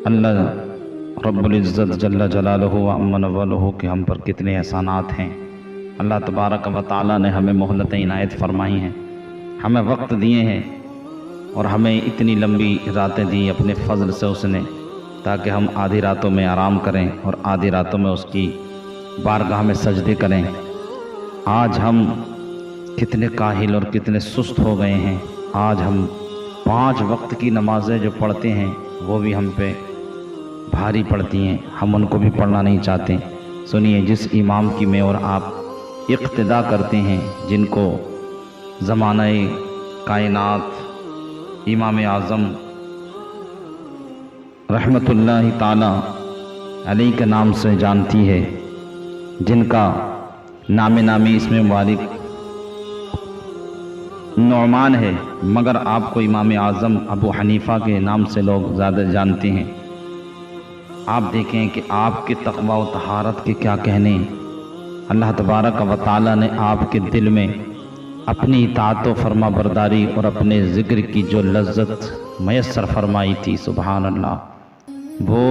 اللہ رب العزت جل جلالہ و عم نوالہ کے ہم پر کتنے احسانات ہیں۔ اللہ تبارک و تعالیٰ نے ہمیں مہلتیں عنایت فرمائی ہیں، ہمیں وقت دیے ہیں اور ہمیں اتنی لمبی راتیں دی اپنے فضل سے اس نے، تاکہ ہم آدھی راتوں میں آرام کریں اور آدھی راتوں میں اس کی بارگاہ میں سجدے کریں۔ آج ہم کتنے کاہل اور کتنے سست ہو گئے ہیں۔ آج ہم 5 وقت کی نمازیں جو پڑھتے ہیں وہ بھی ہم پہ بھاری پڑتی ہیں، ہم ان کو بھی پڑھنا نہیں چاہتے۔ سنیے، جس امام کی میں اور آپ اقتدا کرتے ہیں، جن کو زمانہ کائنات امام اعظم رحمت اللہ تعالی علیہ کے نام سے جانتی ہے، جن کا نامی اس میں مبارک نعمان ہے، مگر آپ کو امام اعظم ابو حنیفہ کے نام سے لوگ زیادہ جانتے ہیں۔ آپ دیکھیں کہ آپ کے تقوی و طہارت کے کیا کہنے۔ اللہ تبارک و تعالیٰ نے آپ کے دل میں اپنی اطاعت و فرما برداری اور اپنے ذکر کی جو لذت میسر فرمائی تھی، سبحان اللہ، وہ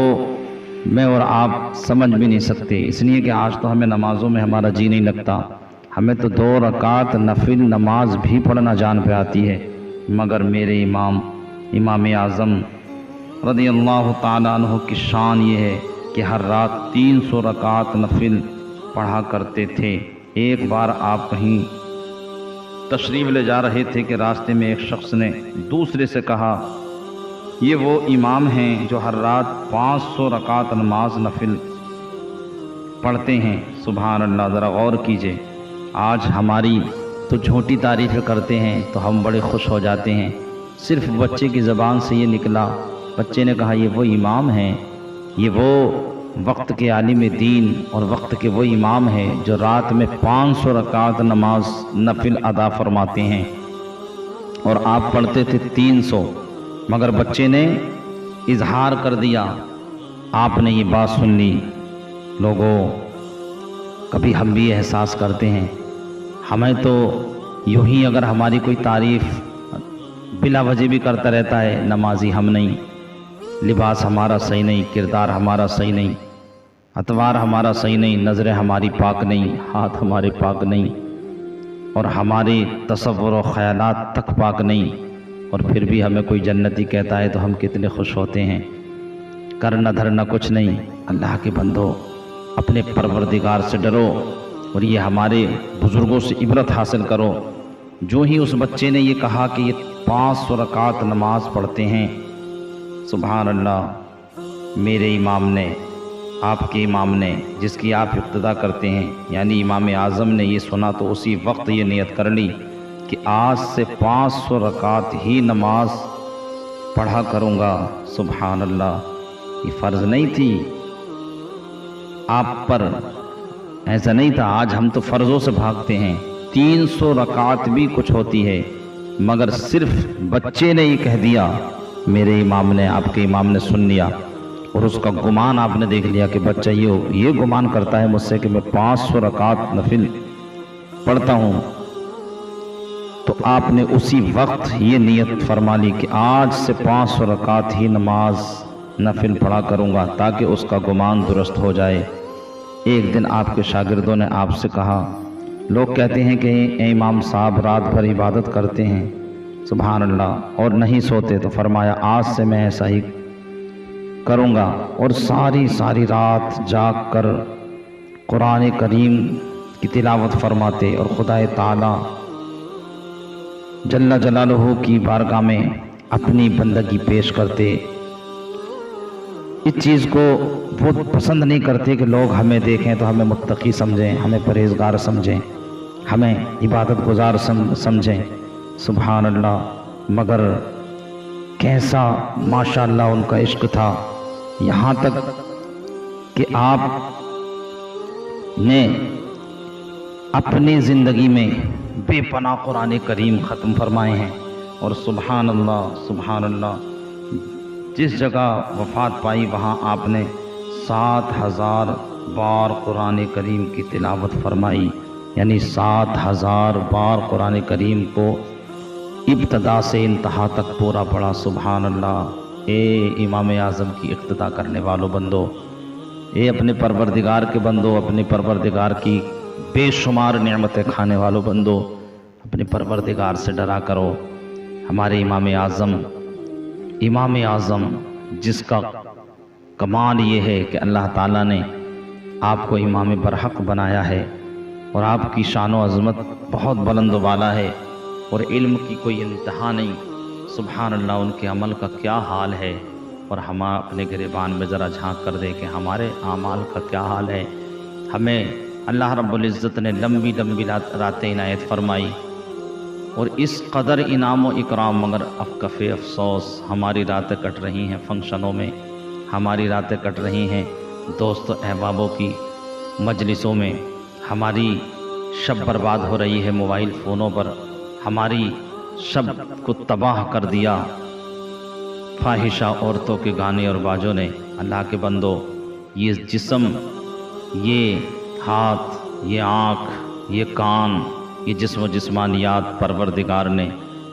میں اور آپ سمجھ بھی نہیں سکتے۔ اس لیے کہ آج تو ہمیں نمازوں میں ہمارا جی نہیں لگتا، ہمیں تو 2 رکعت نفل نماز بھی پڑھنا جان پہ آتی ہے، مگر میرے امام اعظم رضی اللہ تعالیٰ عنہ کی شان یہ ہے کہ ہر رات 300 رکعت نفل پڑھا کرتے تھے۔ ایک بار آپ کہیں تشریف لے جا رہے تھے کہ راستے میں ایک شخص نے دوسرے سے کہا، یہ وہ امام ہیں جو ہر رات 500 رکعت نماز نفل پڑھتے ہیں۔ سبحان اللہ، ذرا غور کیجئے۔ آج ہماری تو جھوٹی تعریفیں کرتے ہیں تو ہم بڑے خوش ہو جاتے ہیں۔ صرف بچے کی زبان سے یہ نکلا، بچے نے کہا یہ وہ امام ہیں، یہ وہ وقت کے عالم دین اور وقت کے وہ امام ہیں جو رات میں 500 رکعت نماز نفل ادا فرماتے ہیں، اور آپ پڑھتے تھے 300، مگر بچے نے اظہار کر دیا۔ آپ نے یہ بات سن لی۔ لوگوں، کبھی ہم بھی احساس کرتے ہیں، ہمیں تو یوں ہی اگر ہماری کوئی تعریف بلا وجہ بھی کرتا رہتا ہے، نمازی ہم نہیں، لباس ہمارا صحیح نہیں، کردار ہمارا صحیح نہیں، اطوار ہمارا صحیح نہیں، نظریں ہماری پاک نہیں، ہاتھ ہمارے پاک نہیں، اور ہمارے تصور و خیالات تک پاک نہیں، اور پھر بھی ہمیں کوئی جنتی کہتا ہے تو ہم کتنے خوش ہوتے ہیں۔ کرنا دھرنا کچھ نہیں۔ اللہ کے بندو، اپنے پروردگار سے ڈرو اور یہ ہمارے بزرگوں سے عبرت حاصل کرو۔ جو ہی اس بچے نے یہ کہا کہ یہ 500 رکعت نماز پڑھتے ہیں، سبحان اللہ، میرے امام نے، آپ کے امام نے، جس کی آپ اقتدا کرتے ہیں، یعنی امام اعظم نے یہ سنا تو اسی وقت یہ نیت کر لی کہ آج سے 500 رکعت ہی نماز پڑھا کروں گا۔ سبحان اللہ، یہ فرض نہیں تھی آپ پر، ایسا نہیں تھا۔ آج ہم تو فرضوں سے بھاگتے ہیں۔ 300 رکعت بھی کچھ ہوتی ہے، مگر صرف بچے نے یہ کہہ دیا، میرے امام نے، آپ کے امام نے سن لیا، اور اس کا گمان آپ نے دیکھ لیا کہ بچہ یہ گمان کرتا ہے مجھ سے کہ میں 500 رکعت نفل پڑھتا ہوں، تو آپ نے اسی وقت یہ نیت فرما لی کہ آج سے 500 رکعت ہی نماز نفل پڑھا کروں گا، تاکہ اس کا گمان درست ہو جائے۔ ایک دن آپ کے شاگردوں نے آپ سے کہا، لوگ کہتے ہیں کہ اے امام صاحب رات بھر عبادت کرتے ہیں، سبحان اللہ، اور نہیں سوتے، تو فرمایا آج سے میں ایسا ہی کروں گا، اور ساری رات جاگ کر قرآن کریم کی تلاوت فرماتے اور خدا تعالی جل جلالہ کی بارگاہ میں اپنی بندگی پیش کرتے۔ اس چیز کو وہ پسند نہیں کرتے کہ لوگ ہمیں دیکھیں تو ہمیں متقی سمجھیں، ہمیں پرہیزگار سمجھیں، ہمیں عبادت گزار سمجھیں، سبحان اللہ، مگر کیسا ماشاءاللہ ان کا عشق تھا، یہاں تک کہ آپ نے اپنی زندگی میں بے پناہ قرآن کریم ختم فرمائے ہیں، اور سبحان اللہ، جس جگہ وفات پائی وہاں آپ نے 7000 بار قرآن کریم کی تلاوت فرمائی، یعنی 7000 بار قرآن کریم کو ابتدا سے انتہا تک پورا پڑھا۔ سبحان اللہ، اے امام اعظم کی اقتدا کرنے والوں بندو، اے اپنے پروردگار کے بندو، اپنے پروردگار کی بے شمار نعمتیں کھانے والوں بندو، اپنے پروردگار سے ڈرا کرو۔ ہمارے امام اعظم جس کا کمال یہ ہے کہ اللہ تعالیٰ نے آپ کو امام برحق بنایا ہے، اور آپ کی شان و عظمت بہت بلند و بالا ہے، اور علم کی کوئی انتہا نہیں۔ سبحان اللہ، ان کے عمل کا کیا حال ہے، اور ہم اپنے گریبان میں ذرا جھانک کر دیکھیں ہمارے اعمال کا کیا حال ہے۔ ہمیں اللہ رب العزت نے لمبی لمبی راتیں عنایت فرمائی، اور اس قدر انعام و اکرام، مگر کف افسوس ہماری راتیں کٹ رہی ہیں فنکشنوں میں، ہماری راتیں کٹ رہی ہیں دوست و احبابوں کی مجلسوں میں، ہماری شب برباد ہو رہی ہے موبائل فونوں پر، ہماری شب کو تباہ کر دیا فاحشہ عورتوں کے گانے اور باجوں نے۔ اللہ کے بندو، یہ جسم، یہ ہاتھ، یہ آنکھ، یہ کان، یہ جسم و جسمانیات پروردگار نے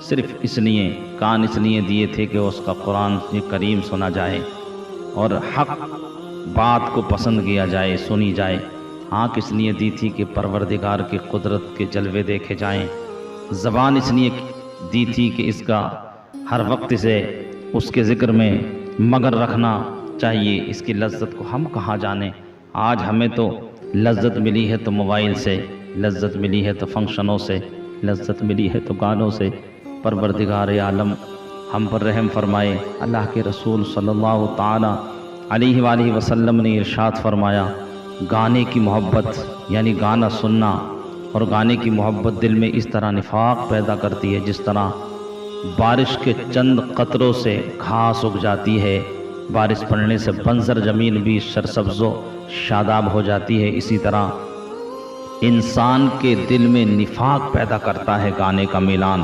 صرف اس لیے، کان اس لیے دیے تھے کہ اس کا قرآن کریم سنا جائے اور حق بات کو پسند کیا جائے، سنی جائے۔ آنکھ اس لیے دی تھی کہ پروردگار کی قدرت کے جلوے دیکھے جائیں۔ زبان اس لیے دی تھی کہ اس کا ہر وقت سے اس کے ذکر میں مگر رکھنا چاہیے۔ اس کی لذت کو ہم کہاں جانیں۔ آج ہمیں تو لذت ملی ہے تو موبائل سے، لذت ملی ہے تو فنکشنوں سے، لذت ملی ہے تو گانوں سے۔ پروردگار عالم ہم پر رحم فرمائے۔ اللہ کے رسول صلی اللہ تعالی علیہ وآلہ وسلم نے ارشاد فرمایا، گانے کی محبت یعنی گانا سننا اور گانے کی محبت دل میں اس طرح نفاق پیدا کرتی ہے جس طرح بارش کے چند قطروں سے گھاس اگ جاتی ہے، بارش پڑنے سے بنجر زمین بھی سرسبز و شاداب ہو جاتی ہے، اسی طرح انسان کے دل میں نفاق پیدا کرتا ہے گانے کا میلان،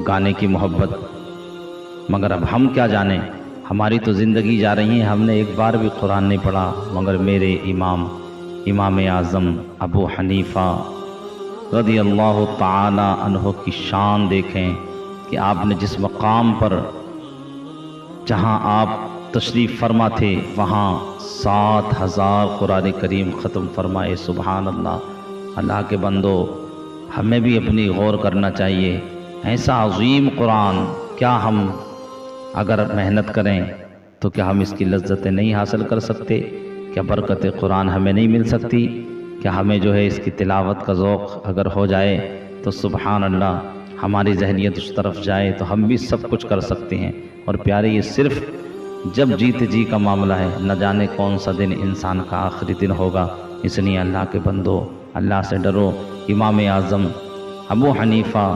گانے کی محبت۔ مگر اب ہم کیا جانیں، ہماری تو زندگی جا رہی ہے، ہم نے ایک بار بھی قرآن نہیں پڑھا۔ مگر میرے امام اعظم ابو حنیفہ رضی اللہ تعالی عنہ کی شان دیکھیں کہ آپ نے جس مقام پر جہاں آپ تشریف فرما تھے وہاں 7,000 قرآن کریم ختم فرمائے۔ سبحان اللہ۔ اللہ کے بندو، ہمیں بھی اپنی غور کرنا چاہیے۔ ایسا عظیم قرآن، کیا ہم اگر محنت کریں تو کیا ہم اس کی لذتیں نہیں حاصل کر سکتے؟ کیا برکت قرآن ہمیں نہیں مل سکتی؟ کیا ہمیں جو ہے اس کی تلاوت کا ذوق اگر ہو جائے تو سبحان اللہ ہماری ذہنیت اس طرف جائے تو ہم بھی سب کچھ کر سکتے ہیں۔ اور پیارے، یہ صرف جب جیتے جی کا معاملہ ہے، نہ جانے کون سا دن انسان کا آخری دن ہوگا۔ اس لیے اللہ کے بندو، اللہ سے ڈرو۔ امام اعظم ابو حنیفہ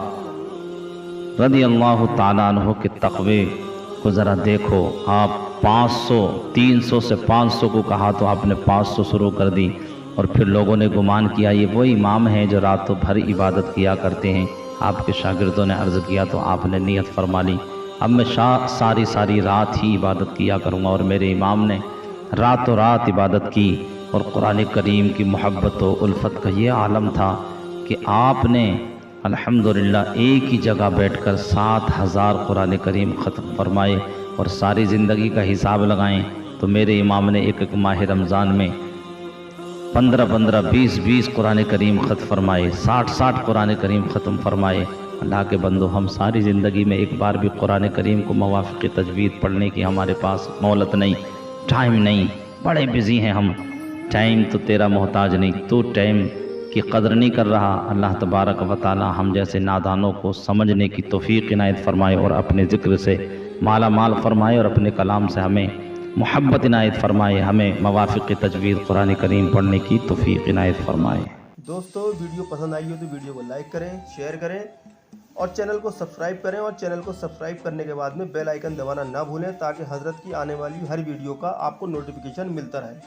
رضی اللہ تعالیٰ عنہ کے تقوی کو ذرا دیکھو۔ آپ 300 سے 500 کو کہا تو آپ نے 500 شروع کر دی، اور پھر لوگوں نے گمان کیا یہ وہ امام ہیں جو راتوں بھر عبادت کیا کرتے ہیں۔ آپ کے شاگردوں نے عرض کیا تو آپ نے نیت فرما لی، اب میں ساری رات ہی عبادت کیا کروں گا۔ اور میرے امام نے راتوں رات عبادت کی، اور قرآن کریم کی محبت و الفت کا یہ عالم تھا کہ آپ نے الحمدللہ ایک ہی جگہ بیٹھ کر 7,000 قرآن کریم ختم فرمائے۔ اور ساری زندگی کا حساب لگائیں تو میرے امام نے ایک ماہ رمضان میں 15 20 قرآن کریم ختم فرمائے، 60 قرآن کریم ختم فرمائے۔ اللہ کے بندو، ہم ساری زندگی میں ایک بار بھی قرآن کریم کو موافق تجوید پڑھنے کی ہمارے پاس مہلت نہیں، ٹائم نہیں، بڑے بزی ہیں ہم۔ ٹائم تو تیرا محتاج نہیں، تو ٹائم کی قدر نہیں کر رہا۔ اللہ تبارک و تعالی ہم جیسے نادانوں کو سمجھنے کی توفیق عنایت فرمائے، اور اپنے ذکر سے مالا مال فرمائے، اور اپنے کلام سے ہمیں محبت عنایت فرمائے، ہمیں موافق تجوید قرآن کریم پڑھنے کی توفیق عنایت فرمائے۔ دوستو، ویڈیو پسند آئی ہو تو ویڈیو کو لائک کریں، شیئر کریں اور چینل کو سبسکرائب کریں، اور چینل کو سبسکرائب کرنے کے بعد میں بیل آئیکن دبانا نہ بھولیں تاکہ حضرت کی آنے والی ہر ویڈیو کا آپ کو نوٹیفیکیشن ملتا رہے۔